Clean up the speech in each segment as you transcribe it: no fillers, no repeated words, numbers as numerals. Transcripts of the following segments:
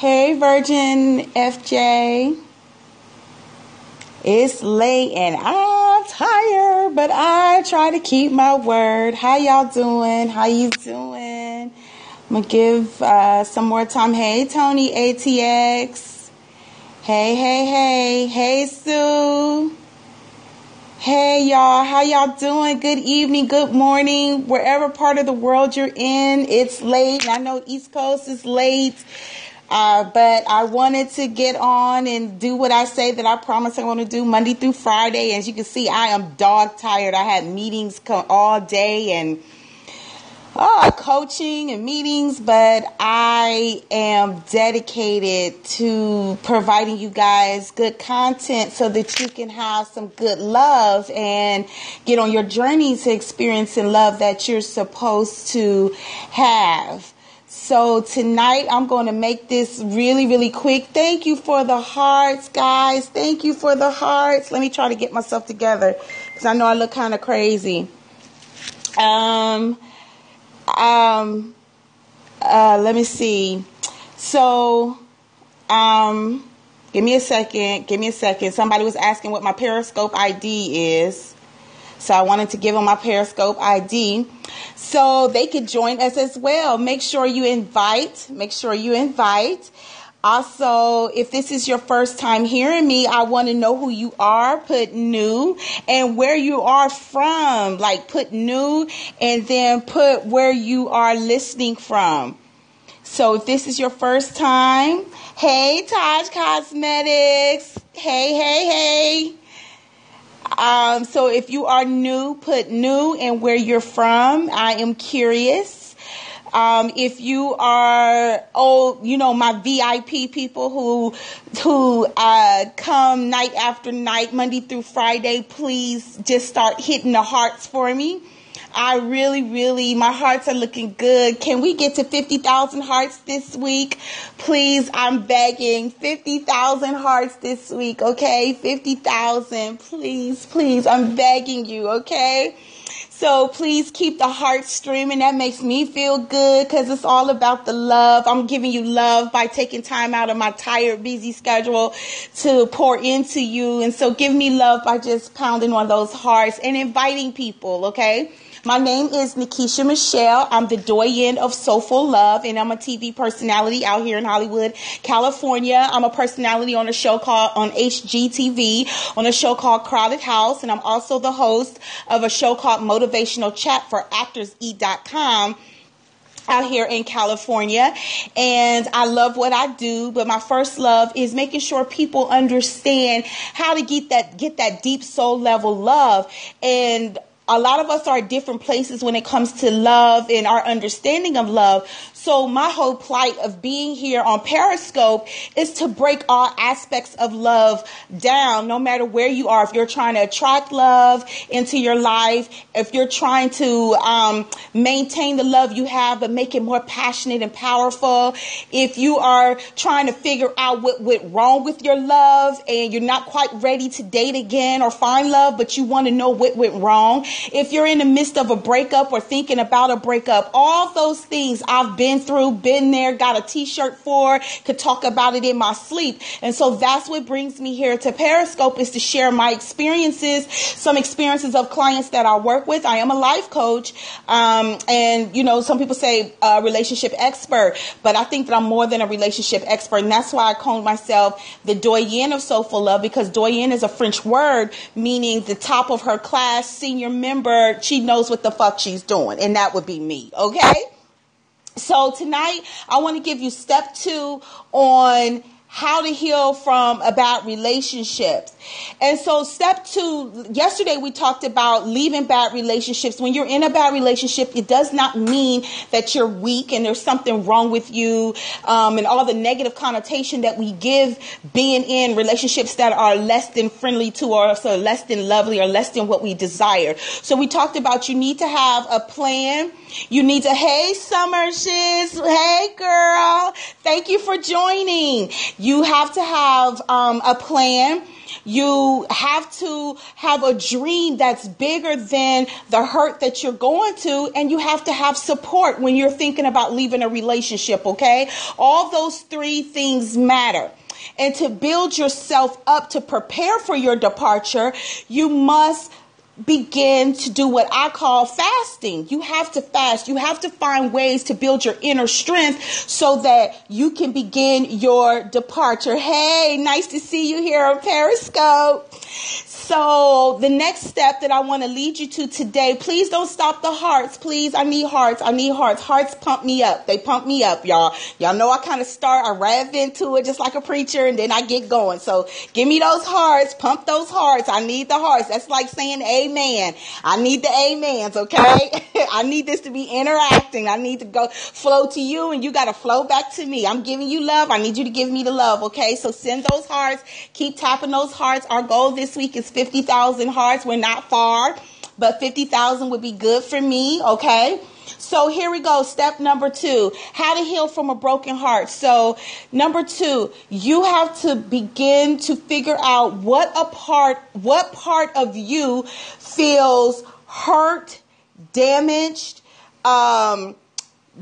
Hey, Virgin FJ. It's late and I'm tired, but I try to keep my word. How y'all doing? How you doing? I'm going to give some more time. Hey, Tony ATX. Hey. Hey, Sue. Hey, y'all. How y'all doing? Good evening, good morning. Wherever part of the world you're in, it's late. I know East Coast is late. But I wanted to get on and do what I say that I promise I'm going to do Monday through Friday. As you can see, I am dog tired. I had meetings all day and coaching and meetings, but I am dedicated to providing you guys good content so that you can have some good love and get on your journey to experiencing love that you're supposed to have. So tonight I'm going to make this really, really quick. Thank you for the hearts, guys. Thank you for the hearts. Let me try to get myself together because I know I look kind of crazy. Let me see. So, give me a second. Somebody was asking what my Periscope ID is. So I wanted to give them my Periscope ID so they could join us as well. Make sure you invite. Also, if this is your first time hearing me, I want to know who you are. Put new and where you are from. Like put new and then put where you are listening from. So if this is your first time, hey, Taj Cosmetics. Hey. So if you are new, put new and where you're from. I am curious. If you are old, my VIP people who come night after night, Monday through Friday, please just start hitting the hearts for me. I really, my hearts are looking good. Can we get to 50,000 hearts this week? Please, I'm begging. 50,000 hearts this week, okay? 50,000, please. I'm begging you, okay? So please keep the hearts streaming. That makes me feel good because it's all about the love. I'm giving you love by taking time out of my tired, busy schedule to pour into you. And so give me love by just pounding on those hearts and inviting people, okay? My name is Nikisha Michelle. I'm the doyen of Soulful Love, and I'm a TV personality out here in Hollywood, California. I'm a personality on a show on HGTV, on a show called Crowded House, and I'm also the host of a show called Motivational Chat for ActorsE.com. out here in California, and I love what I do, but my first love is making sure people understand how to get that deep soul level love. And a lot of us are at different places when it comes to love and our understanding of love. So my whole plight of being here on Periscope is to break all aspects of love down, no matter where you are. If you're trying to attract love into your life, if you're trying to maintain the love you have but make it more passionate and powerful, if you are trying to figure out what went wrong with your love and you're not quite ready to date again or find love, but you want to know what went wrong, if you're in the midst of a breakup or thinking about a breakup, all those things I've been through, been there, got a t-shirt for, could talk about it in my sleep. And so that's what brings me here to Periscope, is to share my experiences, some experiences of clients that I work with. I am a life coach. And some people say relationship expert, but I think that I'm more than a relationship expert. And that's why I call myself the doyen of Soulful Love, because doyen is a French word meaning the top of her class, senior member. She knows what the fuck she's doing. And that would be me. Okay. So tonight, I want to give you step 2 on how to heal from a bad relationships. And so step 2, yesterday we talked about leaving bad relationships. When you're in a bad relationship, it does not mean that you're weak and there's something wrong with you, and all the negative connotation that we give being in relationships that are less than friendly to us, or less than lovely, or less than what we desire. So we talked about you need to have a plan. You need to, hey, Summer Shiz, hey, girl, thank you for joining. You have to have a plan. You have to have a dream that's bigger than the hurt that you're going to, and you have to have support when you're thinking about leaving a relationship, okay? All those three things matter. And to build yourself up to prepare for your departure, you must begin to do what I call fasting. You have to fast. You have to find ways to build your inner strength so that you can begin your departure. Hey, nice to see you here on Periscope. So the next step that I want to lead you to today, please don't stop the hearts. Please, I need hearts. I need hearts. Hearts pump me up. They pump me up, y'all. Y'all know I kind of I rev into it just like a preacher, and then I get going. So give me those hearts. Pump those hearts. I need the hearts. That's like saying amen. I need the amens, okay? I need this to be interacting. I need to go flow to you, and you got to flow back to me. I'm giving you love. I need you to give me the love, okay? So send those hearts. Keep tapping those hearts. Our goal this week is 50,000 hearts. We're not far, but 50,000 would be good for me, okay? So here we go. Step number 2, how to heal from a broken heart. So number 2, you have to begin to figure out what part of you feels hurt, damaged,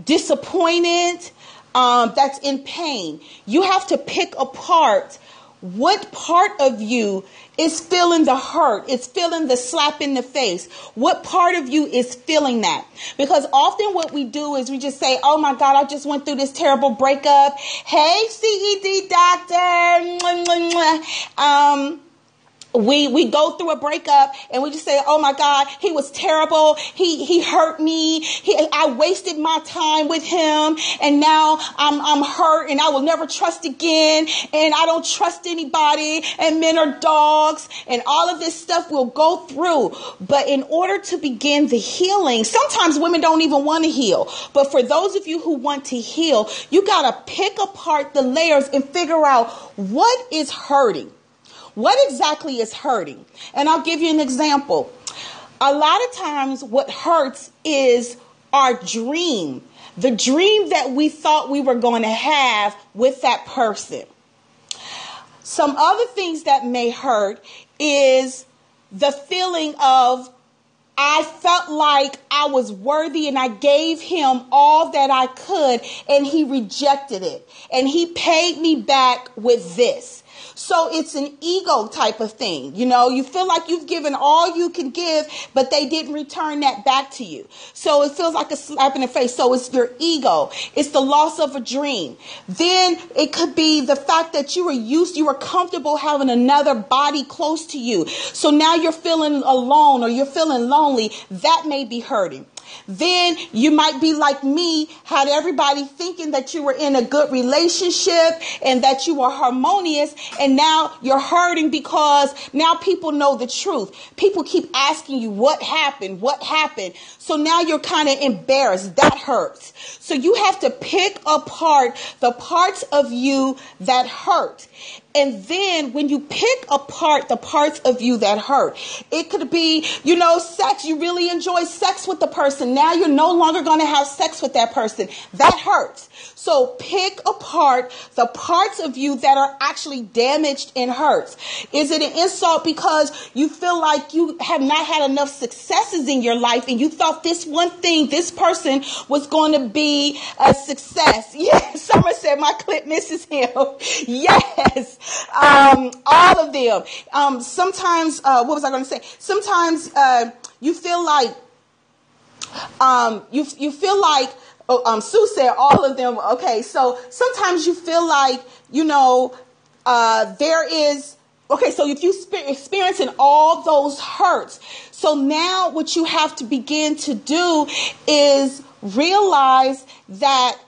disappointed, that's in pain. You have to pick apart what part of you is feeling the hurt, it's feeling the slap in the face. What part of you is feeling that? Because often what we do is we just say, oh my God, I just went through this terrible breakup. Hey, CED doctor. We go through a breakup and we just say, oh my God, he was terrible. He hurt me. I wasted my time with him. And now I'm hurt and I will never trust again. And I don't trust anybody. And men are dogs and all of this stuff we'll go through. But in order to begin the healing, sometimes women don't even want to heal. But for those of you who want to heal, you got to pick apart the layers and figure out what is hurting. What exactly is hurting? And I'll give you an example. A lot of times what hurts is our dream, the dream that we thought we were going to have with that person. Some other things that may hurt is the feeling of I felt like I was worthy and I gave him all that I could and he rejected it and he paid me back with this. So it's an ego type of thing. You know, you feel like you've given all you can give, but they didn't return that back to you. So it feels like a slap in the face. So it's your ego. It's the loss of a dream. Then it could be the fact that you were comfortable having another body close to you. So now you're feeling alone or you're feeling lonely. That may be hurting. Then you might be like me, had everybody thinking that you were in a good relationship and that you were harmonious. And now you're hurting because now people know the truth. People keep asking you what happened, what happened. So now you're kind of embarrassed. That hurts. So you have to pick apart the parts of you that hurt. And then when you pick apart the parts of you that hurt, it could be, sex. You really enjoy sex with the person. Now you're no longer going to have sex with that person. That hurts. So pick apart the parts of you that are actually damaged and hurts. Is it an insult because you feel like you have not had enough successes in your life and you thought this one thing, this person was going to be a success? Yes, Summer said my clip misses him. Yes, all of them. Sometimes, what was I going to say? Sometimes you feel like you feel like. Sue said all of them. Okay, so sometimes you feel like, there is, okay, so if you experiencing all those hurts, so now what you have to begin to do is realize that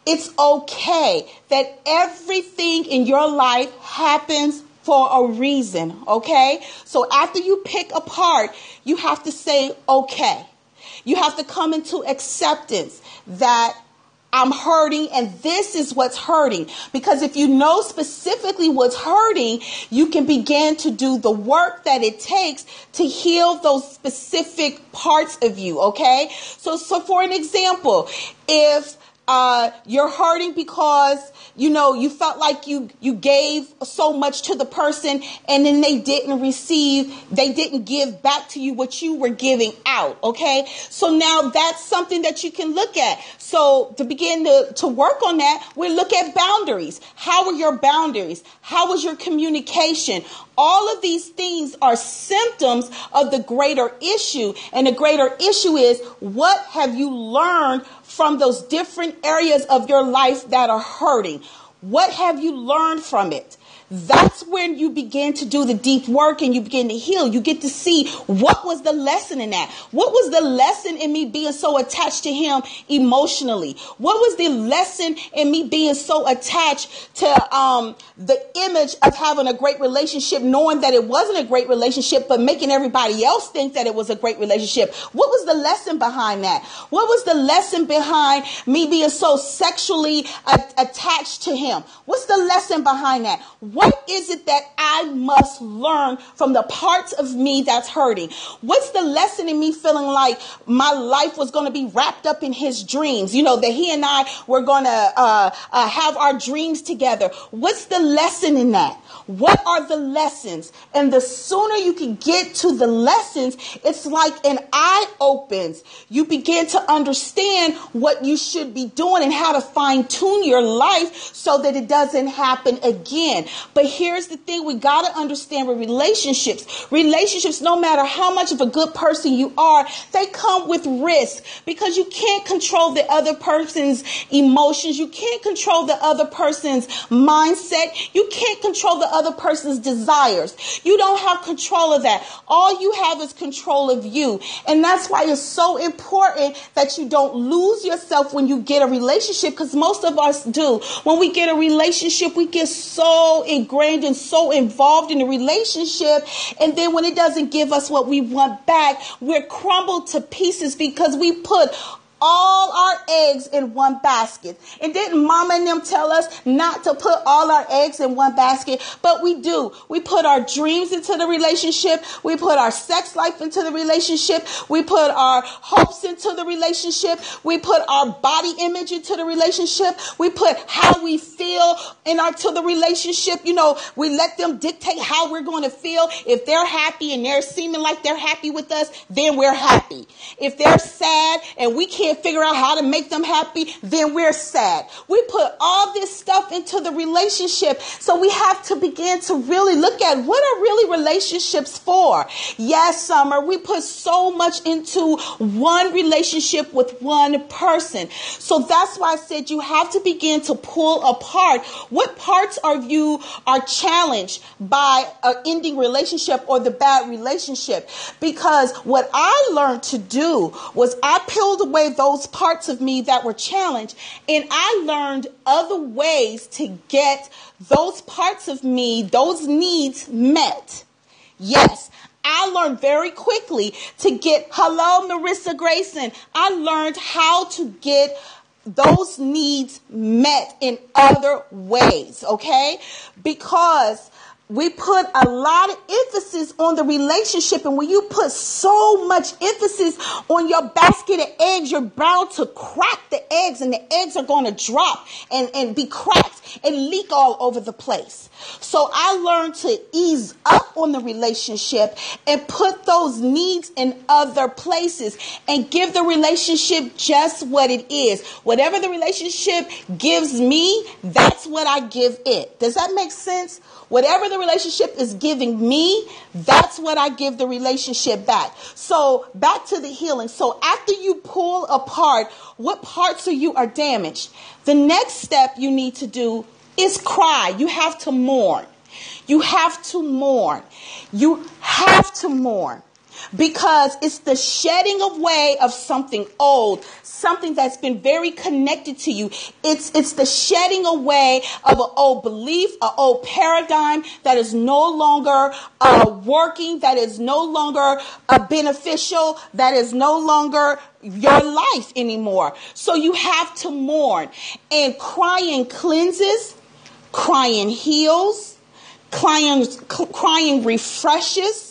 it's okay, that everything in your life happens for a reason, okay? So after you pick apart, you have to say, okay. You have to come into acceptance that I'm hurting and this is what's hurting. Because if you know specifically what's hurting, you can begin to do the work that it takes to heal those specific parts of you, okay? So for an example, if You're hurting because, you felt like you gave so much to the person and then they didn't give back to you what you were giving out. Okay. So now that's something that you can look at. So to begin to work on that, we look at boundaries. How are your boundaries? How was your communication? All of these things are symptoms of the greater issue. And the greater issue is, what have you learned from those different areas of your life that are hurting? What have you learned from it? That's when you begin to do the deep work and you begin to heal. You get to see, what was the lesson in that? What was the lesson in me being so attached to him emotionally? What was the lesson in me being so attached to the image of having a great relationship, knowing that it wasn't a great relationship, but making everybody else think that it was a great relationship? What was the lesson behind that? What was the lesson behind me being so sexually attached to him? What's the lesson behind that? What is it that I must learn from the parts of me that's hurting? What's the lesson in me feeling like my life was going to be wrapped up in his dreams? That he and I were going to have our dreams together. What's the lesson in that? What are the lessons? And the sooner you can get to the lessons, it's like an eye opens. You begin to understand what you should be doing and how to fine tune your life so that it doesn't happen again. But here's the thing. We got to understand with relationships, no matter how much of a good person you are, they come with risk, because you can't control the other person's emotions. You can't control the other person's mindset. You can't control the other person's desires. You don't have control of that. All you have is control of you. And that's why it's so important that you don't lose yourself when you get a relationship, because most of us do. When we get a relationship, we get so ingrained and so involved in the relationship. And then when it doesn't give us what we want back, we're crumbled to pieces because we put all our eggs in one basket. And didn't Mama and them tell us not to put all our eggs in one basket? But we do. We put our dreams into the relationship. We put our sex life into the relationship. We put our hopes into the relationship. We put our body image into the relationship. We put how we feel to the relationship. We let them dictate how we're going to feel. If they're happy and they're seeming like they're happy with us, then we're happy. If they're sad and we can't figure out how to make them happy, then we're sad. We put all this stuff into the relationship. So we have to begin to really look at, what are really relationships for? Yes, Summer, we put so much into one relationship with one person. So that's why I said you have to begin to pull apart what parts of you are challenged by an ending relationship or the bad relationship. Because what I learned to do was I peeled away those parts of me that were challenged, and I learned other ways to get those parts of me, those needs met. Yes, I learned very quickly to get, hello, Marissa Grayson. I learned how to get those needs met in other ways, okay? Because we put a lot of emphasis on the relationship. And when you put so much emphasis on your basket of eggs, you're bound to crack the eggs, and the eggs are going to drop and be cracked and leak all over the place. So I learned to ease up on the relationship and put those needs in other places and give the relationship just what it is. Whatever the relationship gives me, that's what I give it. Does that make sense? Whatever the relationship is giving me, that's what I give the relationship back. So back to the healing. So after you pull apart what parts of you are damaged, the next step you need to do is cry. You have to mourn. You have to mourn. You have to mourn. Because it's the shedding away of something old, something that's been very connected to you. It's the shedding away of an old belief, an old paradigm that is no longer working, that is no longer beneficial, that is no longer your life anymore. So you have to mourn. And crying cleanses, crying heals, crying refreshes.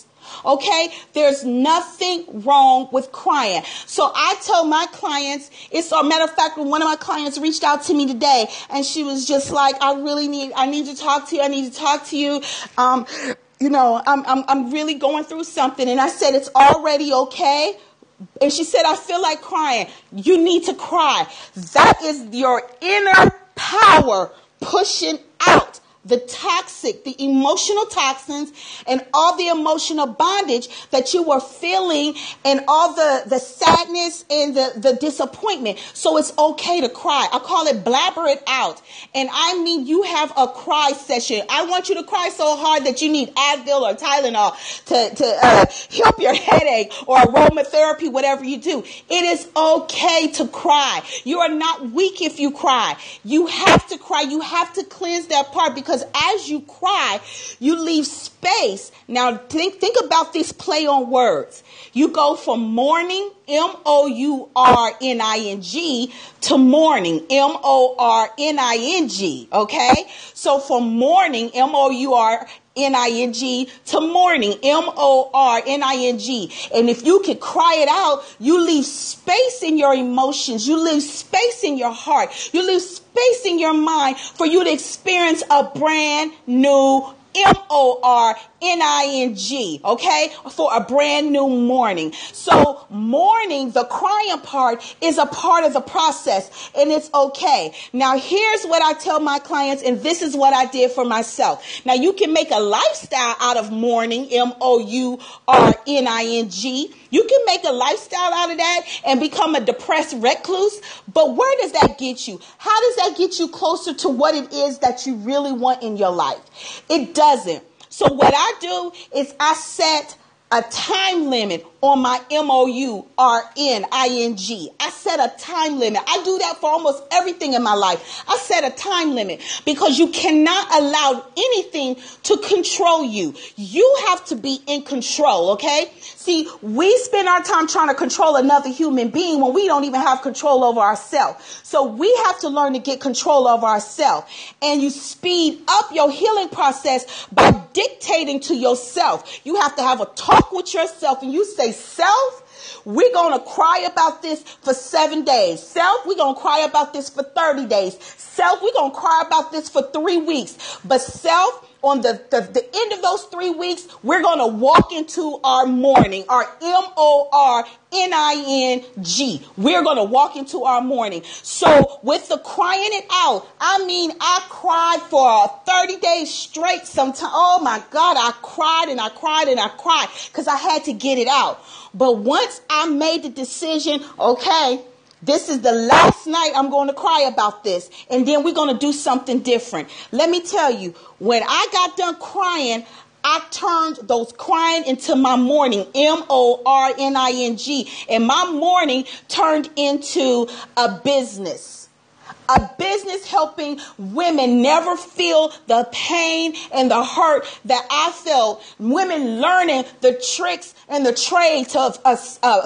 Okay? There's nothing wrong with crying. So I tell my clients, it's a matter of fact, when one of my clients reached out to me today and she was just like, I need to talk to you. I need to talk to you. I'm really going through something. And I said, it's already okay. And she said, I feel like crying. You need to cry. That is your inner power pushing out the emotional toxins and all the emotional bondage that you were feeling and all the sadness and the disappointment. So it's okay to cry. I call it blabber it out. And I mean, you have a cry session. I want you to cry so hard that you need Advil or Tylenol to help your headache or aromatherapy, whatever you do. It is okay to cry. You are not weak if you cry. You have to cry. You have to cleanse that part, because as you cry, you leave space. Now think about this play on words. You go from mourning, MOURNING, to mourning, MORNING. Okay? So from mourning, MOURNING, to mourning, MORNING. And if you can cry it out, you leave space in your emotions. You leave space in your heart. You leave space in your mind for you to experience a brand new MORNING, okay? For a brand new morning. So mourning, the crying part, is a part of the process, and it's okay. Now here's what I tell my clients, and this is what I did for myself. Now you can make a lifestyle out of mourning, MOURNING. You can make a lifestyle out of that and become a depressed recluse. But where does that get you? How does that get you closer to what it is that you really want in your life? It doesn't. So what I do is I set a time limit on my MOURNING. I set a time limit. I do that for almost everything in my life. I set a time limit because you cannot allow anything to control you. You have to be in control, okay? See, we spend our time trying to control another human being when we don't even have control over ourselves. So we have to learn to get control over ourselves. And you speed up your healing process by dictating to yourself. You have to have a talk with yourself and you say, self, we're going to cry about this for 7 days. Self, we're going to cry about this for 30 days. Self, we're going to cry about this for 3 weeks. But self, on the end of those 3 weeks, we're going to walk into our mourning, our MORNING. We're going to walk into our mourning. So with the crying it out, I mean, I cried for 30 days straight sometimes. Oh my God, I cried and I cried and I cried because I had to get it out. But once I made the decision, okay, this is the last night I'm going to cry about this. And then we're going to do something different. Let me tell you, when I got done crying, I turned those crying into my mourning, MORNING. And my mourning turned into a business. A business helping women never feel the pain and the hurt that I felt. Women learning the tricks and the trades of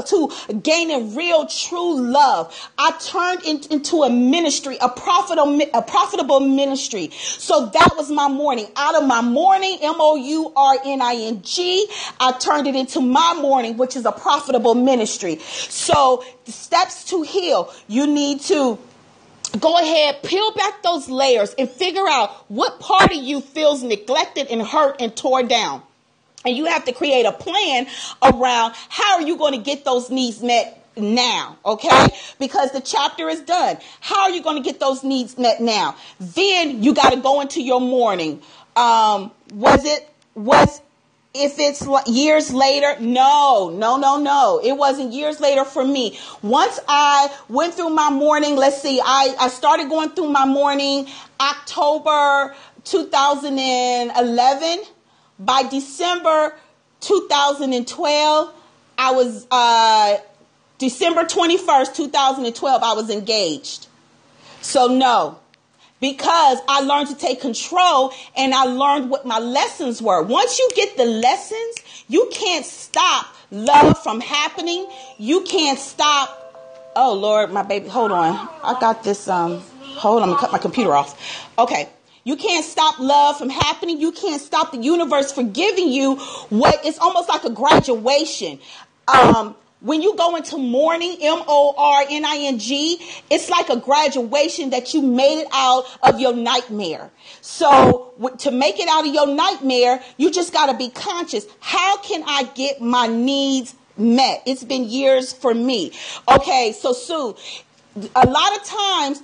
to gaining real, true love. I turned into a ministry, a profitable ministry. So that was my mourning. Out of my mourning, MOURNING, I turned it into my mourning, which is a profitable ministry. So the steps to heal, you need to go ahead, peel back those layers and figure out what part of you feels neglected and hurt and tore down. And you have to create a plan around how are you going to get those needs met now, okay? Because the chapter is done. How are you going to get those needs met now? Then you got to go into your mourning. If it's years later, no. It wasn't years later for me. Once I went through my mourning, let's see, I started going through my mourning October 2011. By December 2012, I was, December 21st, 2012, I was engaged. So no. Because I learned to take control and I learned what my lessons were. Once you get the lessons, you can't stop love from happening. You can't stop. Oh, Lord, my baby. Hold on. I got this. Hold on. I'm going to cut my computer off. Okay. You can't stop love from happening. You can't stop the universe from giving you what is almost like a graduation. When you go into mourning, MORNING, it's like a graduation that you made it out of your nightmare. So to make it out of your nightmare, you just got to be conscious. How can I get my needs met? It's been years for me. Okay, so Sue, a lot of times,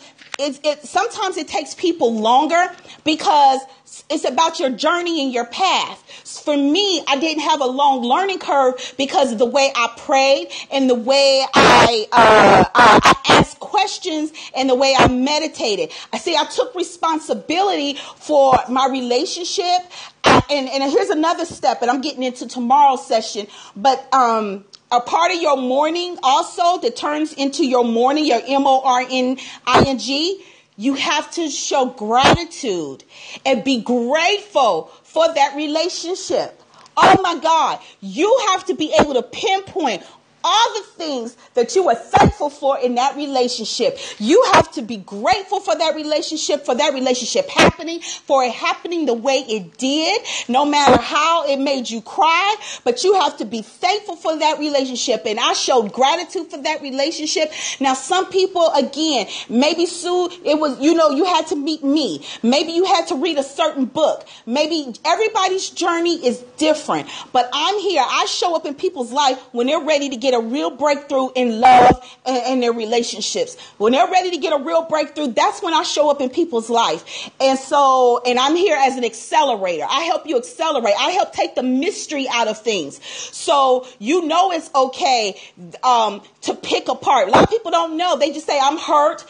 sometimes it takes people longer because it's about your journey and your path. For me, I didn't have a long learning curve because of the way I prayed and the way I asked questions and the way I meditated. I took responsibility for my relationship. And here's another step, and I'm getting into tomorrow's session, but a part of your mourning also that turns into your mourning, your MORNING, you have to show gratitude and be grateful for that relationship. Oh my God, you have to be able to pinpoint all the things that you are thankful for in that relationship. You have to be grateful for that relationship happening, for it happening the way it did, no matter how it made you cry, but you have to be thankful for that relationship. And I showed gratitude for that relationship. Now, some people, again, maybe Sue, it was, you had to meet me. Maybe you had to read a certain book. Maybe everybody's journey is different, but I'm here. I show up in people's life when they're ready to get a real breakthrough in love and their relationships. When they're ready to get a real breakthrough, that's when I show up in people's life. And I'm here as an accelerator. I help you accelerate. I help take the mystery out of things. So it's okay to pick apart. A lot of people don't know. They just say, I'm hurt.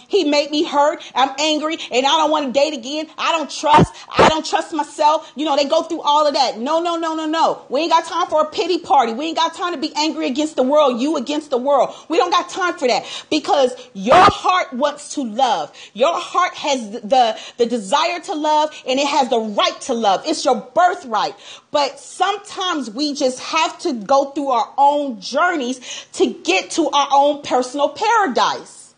He made me hurt. I'm angry and I don't want to date again. I don't trust myself. They go through all of that. No. We ain't got time for a pity party. We ain't got time to be angry against the world, you against the world. We don't got time for that because your heart wants to love. Your heart has the desire to love and it has the right to love. It's your birthright. But sometimes we just have to go through our own journeys to get to our own personal paradise.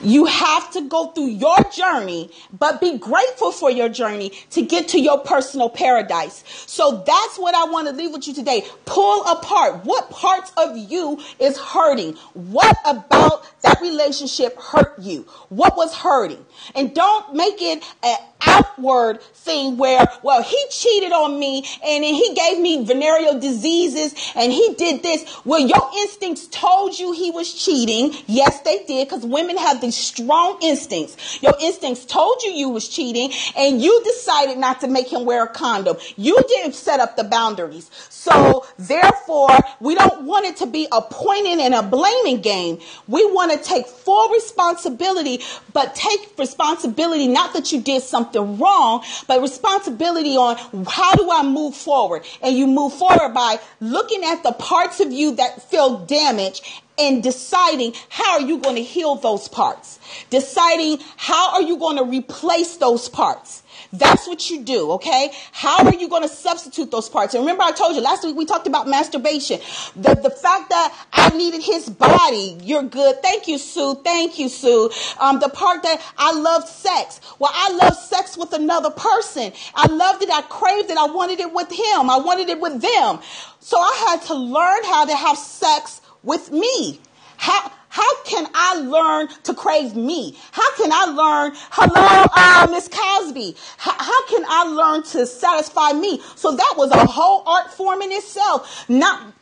You have to go through your journey, but be grateful for your journey to get to your personal paradise. So that's what I want to leave with you today. Pull apart what parts of you is hurting. What about that relationship hurt you? What was hurting? And don't make it an outward thing where, he cheated on me and then he gave me venereal diseases and he did this. Well, your instincts told you he was cheating. Yes, they did, because women have these strong instincts. Your instincts told you was cheating and you decided not to make him wear a condom. You didn't set up the boundaries. So therefore, we don't want it to be a pointing and a blaming game. We want to take full responsibility, but take responsibility, not that you did something wrong, but responsibility on how do I move forward? And you move forward by looking at the parts of you that feel damaged and deciding how are you going to heal those parts. Deciding how are you going to replace those parts. That's what you do, okay? How are you going to substitute those parts? And remember I told you last week we talked about masturbation. The fact that I needed his body. You're good. Thank you, Sue. The part that I loved sex. Well, I loved sex with another person. I loved it. I craved it. I wanted it with him. I wanted it with them. So I had to learn how to have sex with me. How can I learn to crave me? How can I learn, hello, Miss Cosby? How can I learn to satisfy me? So that was a whole art form in itself. Not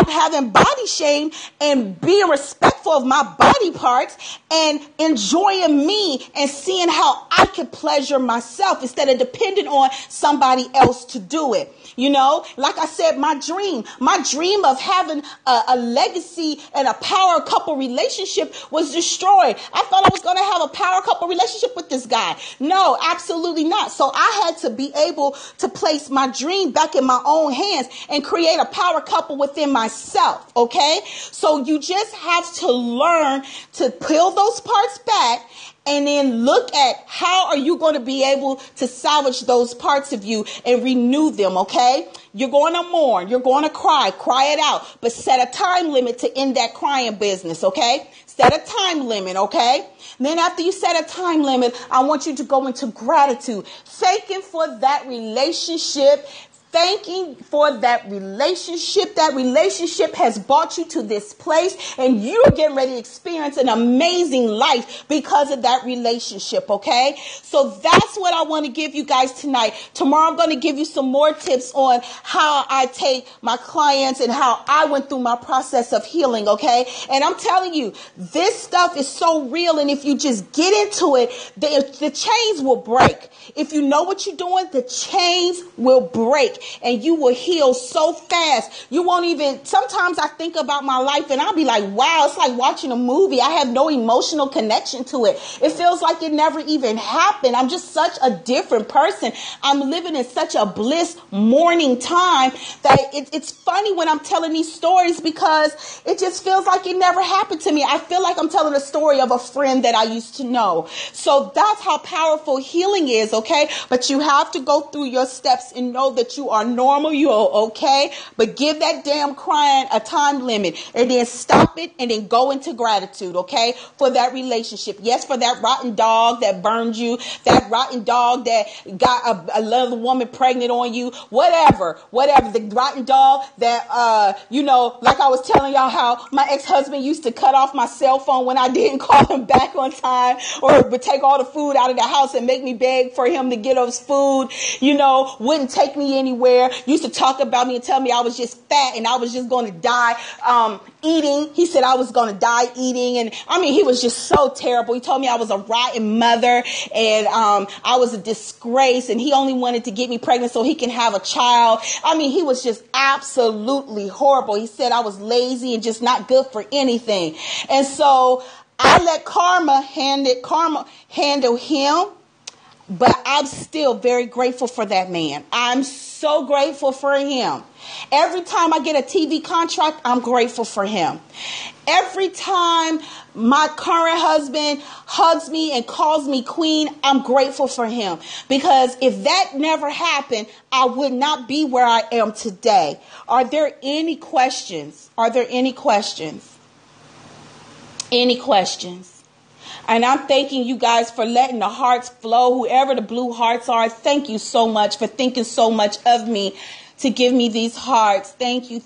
having body shame and being respectful of my body parts and enjoying me and seeing how I could pleasure myself instead of depending on somebody else to do it. Like I said, my dream of having a legacy and a power couple relationship was destroyed. I thought I was going to have a power couple relationship with this guy. No, absolutely not. So I had to be able to place my dream back in my own hands and create a power couple within myself. Okay. So you just have to learn to peel those parts back and then look at how are you going to be able to salvage those parts of you and renew them, okay? You're going to mourn. You're going to cry it out. But set a time limit to end that crying business, okay? set a time limit, okay? Then after you set a time limit, I want you to go into gratitude, thanking for that relationship. Thanking for that relationship. That relationship has brought you to this place, and you're getting ready to experience an amazing life because of that relationship, okay? So that's what I want to give you guys tonight. Tomorrow I'm going to give you some more tips on how I take my clients and how I went through my process of healing, okay? And I'm telling you, this stuff is so real, and if you just get into it, the chains will break. If you know what you're doing, the chains will break. And you will heal so fast. You won't even, sometimes I think about my life and I'll be like, wow, it's like watching a movie. I have no emotional connection to it. It feels like it never even happened. I'm just such a different person. I'm living in such a bliss morning time that it's funny when I'm telling these stories because it just feels like it never happened to me. I feel like I'm telling a story of a friend that I used to know. So that's how powerful healing is, okay? But you have to go through your steps and know that you are normal, you're okay, but give that damn crying a time limit and then stop it and then go into gratitude, okay, for that relationship. Yes, for that rotten dog that burned you, that rotten dog that got another woman pregnant on you, whatever, the rotten dog that, like I was telling y'all how my ex-husband used to cut off my cell phone when I didn't call him back on time, or would take all the food out of the house and make me beg for him to get us food, wouldn't take me anywhere. Used to talk about me and tell me I was just fat and I was just going to die eating. He said I was going to die eating. And I mean, he was just so terrible. He told me I was a rotten mother and I was a disgrace. And he only wanted to get me pregnant so he can have a child. I mean, he was just absolutely horrible. He said I was lazy and just not good for anything. And so I let karma handle him. But I'm still very grateful for that man. I'm so grateful for him. Every time I get a TV contract, I'm grateful for him. Every time my current husband hugs me and calls me queen, I'm grateful for him. Because if that never happened, I would not be where I am today. Are there any questions? Any questions? And I'm thanking you guys for letting the hearts flow. Whoever the blue hearts are, thank you so much for thinking so much of me to give me these hearts. Thank you.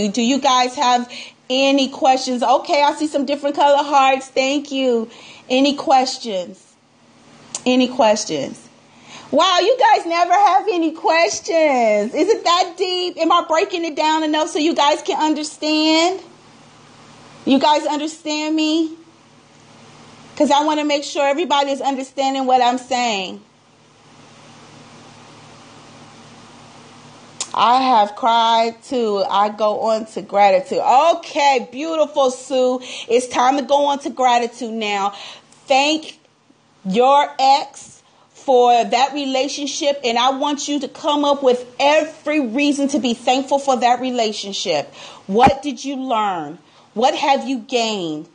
Do you guys have any questions? Okay, I see some different color hearts. Thank you. Any questions? Wow, you guys never have any questions. Is it that deep? Am I breaking it down enough so you guys can understand? You guys understand me? Because I want to make sure everybody is understanding what I'm saying. I have cried too. I go on to gratitude. Okay, beautiful, Sue. It's time to go on to gratitude now. Thank your ex for that relationship. And I want you to come up with every reason to be thankful for that relationship. What did you learn? What have you gained?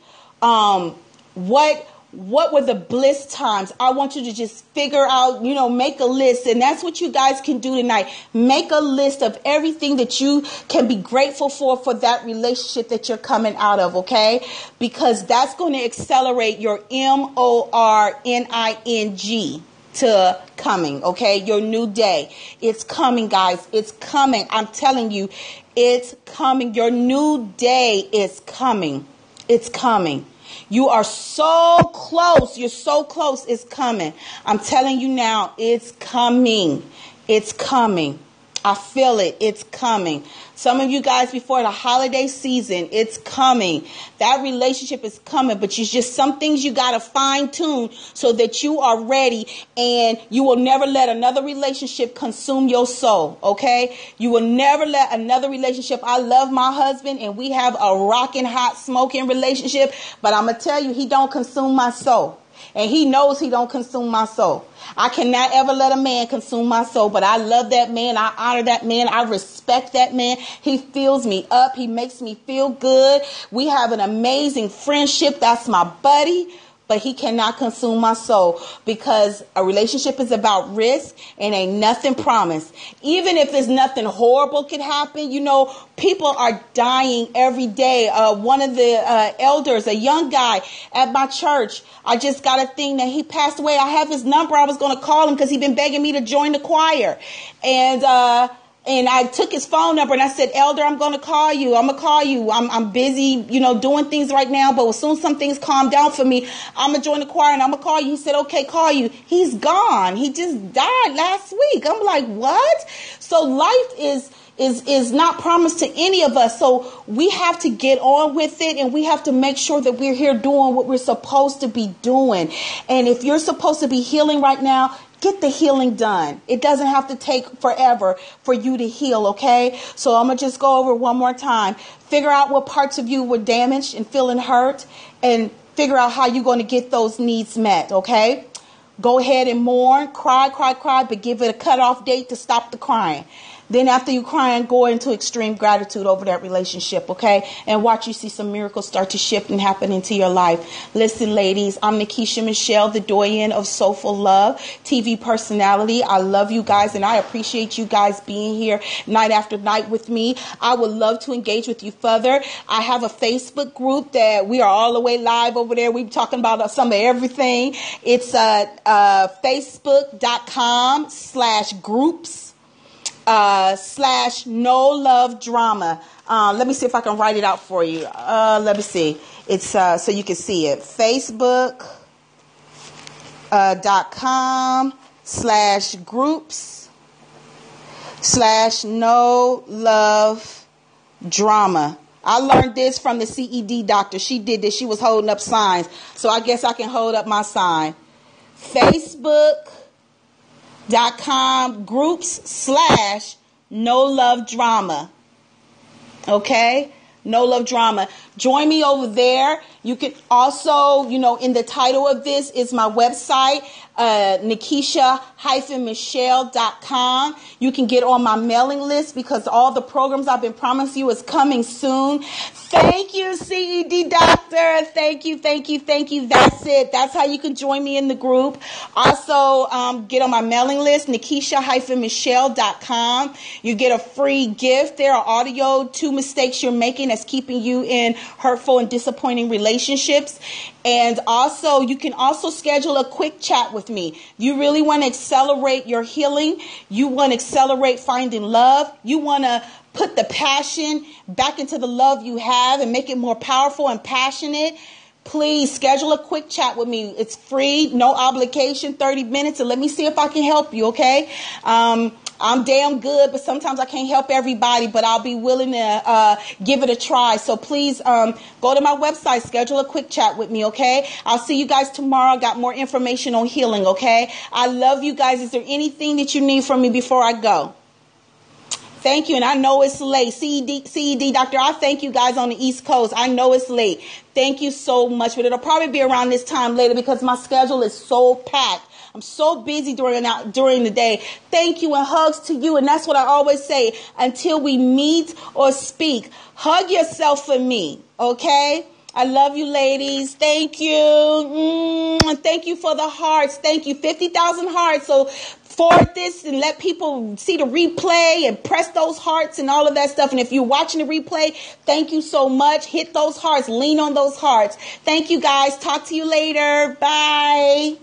What were the bliss times? I want you to just figure out, make a list. And that's what you guys can do tonight. Make a list of everything that you can be grateful for that relationship that you're coming out of, okay? Because that's going to accelerate your MORNING to coming, okay? Your new day. It's coming, guys. It's coming. I'm telling you, it's coming. Your new day is coming. It's coming. You are so close. You're so close. It's coming. I'm telling you now, it's coming. It's coming. I feel it. It's coming. Some of you guys before the holiday season, it's coming. That relationship is coming, but you just some things you got to fine tune so that you are ready and you will never let another relationship consume your soul. Okay. You will never let another relationship. I love my husband and we have a rocking hot smoking relationship, but I'm going to tell you, he don't consume my soul. And he knows he don't consume my soul. I cannot ever let a man consume my soul, but I love that man. I honor that man. I respect that man. He fills me up. He makes me feel good. We have an amazing friendship. That's my buddy. but he cannot consume my soul, because a relationship is about risk and ain't nothing promised. Even if there's nothing horrible could happen, people are dying every day. One of the elders, a young guy at my church, I just got a thing that he passed away. I have his number. I was going to call him because he'd been begging me to join the choir. And I took his phone number and I said, Elder, I'm going to call you. I'm going to call you. I'm busy, doing things right now. But as soon as some things calm down for me, I'm going to join the choir and I'm going to call you. He said, okay, call you. He's gone. He just died last week. I'm like, what? So life is not promised to any of us. So we have to get on with it, and we have to make sure that we're here doing what we're supposed to be doing. And if you're supposed to be healing right now, get the healing done. It doesn't have to take forever for you to heal, okay? So I'm going to just go over it one more time. Figure out what parts of you were damaged and feeling hurt, and figure out how you're going to get those needs met, okay? Go ahead and mourn, cry, but give it a cutoff date to stop the crying. Then after you crying, go into extreme gratitude over that relationship, okay? And watch you see some miracles start to shift and happen into your life. Listen, ladies, I'm Nikisha Michelle, the doyen of Soulful Love, TV personality. I love you guys, and I appreciate you guys being here night after night with me. I would love to engage with you further. I have a Facebook group that we are all the way live over there. We're talking about some of everything. It's facebook.com/groups. /No Love Drama. Let me see if I can write it out for you. Let me see. It's so you can see it. Facebook.com/groups/No Love Drama. I learned this from the CED doctor. She did this. She was holding up signs. So I guess I can hold up my sign. Facebook.com groups/No Love Drama. Okay? No Love Drama. Join me over there. You can also, in the title of this is my website, Nikisha-Michelle.com. You can get on my mailing list because all the programs I've been promising you is coming soon. Thank you, CED doctor. Thank you. That's it. That's how you can join me in the group. Also, get on my mailing list, Nikisha-Michelle.com. You get a free gift there, audio, 2 mistakes you're making that's keeping you in hurtful and disappointing relationships. And also, you can also schedule a quick chat with me. You really want to accelerate your healing. You want to accelerate finding love. You want to put the passion back into the love you have and make it more powerful and passionate. Please schedule a quick chat with me. It's free, no obligation, 30 minutes, and let me see if I can help you, okay? I'm damn good, but sometimes I can't help everybody, but I'll be willing to give it a try. So please go to my website, schedule a quick chat with me, okay? I'll see you guys tomorrow. Got more information on healing, okay? I love you guys. Is there anything that you need from me before I go? Thank you. And I know it's late. CED doctor, I thank you guys on the East Coast. I know it's late. Thank you so much. But it'll probably be around this time later because my schedule is so packed. I'm so busy during the day. Thank you and hugs to you. And that's what I always say. Until we meet or speak, hug yourself for me. Okay? I love you, ladies. Thank you. Thank you for the hearts. Thank you. 50,000 hearts. So forward this and let people see the replay and press those hearts and all of that stuff. And if you're watching the replay, thank you so much. Hit those hearts. Lean on those hearts. Thank you, guys. Talk to you later. Bye.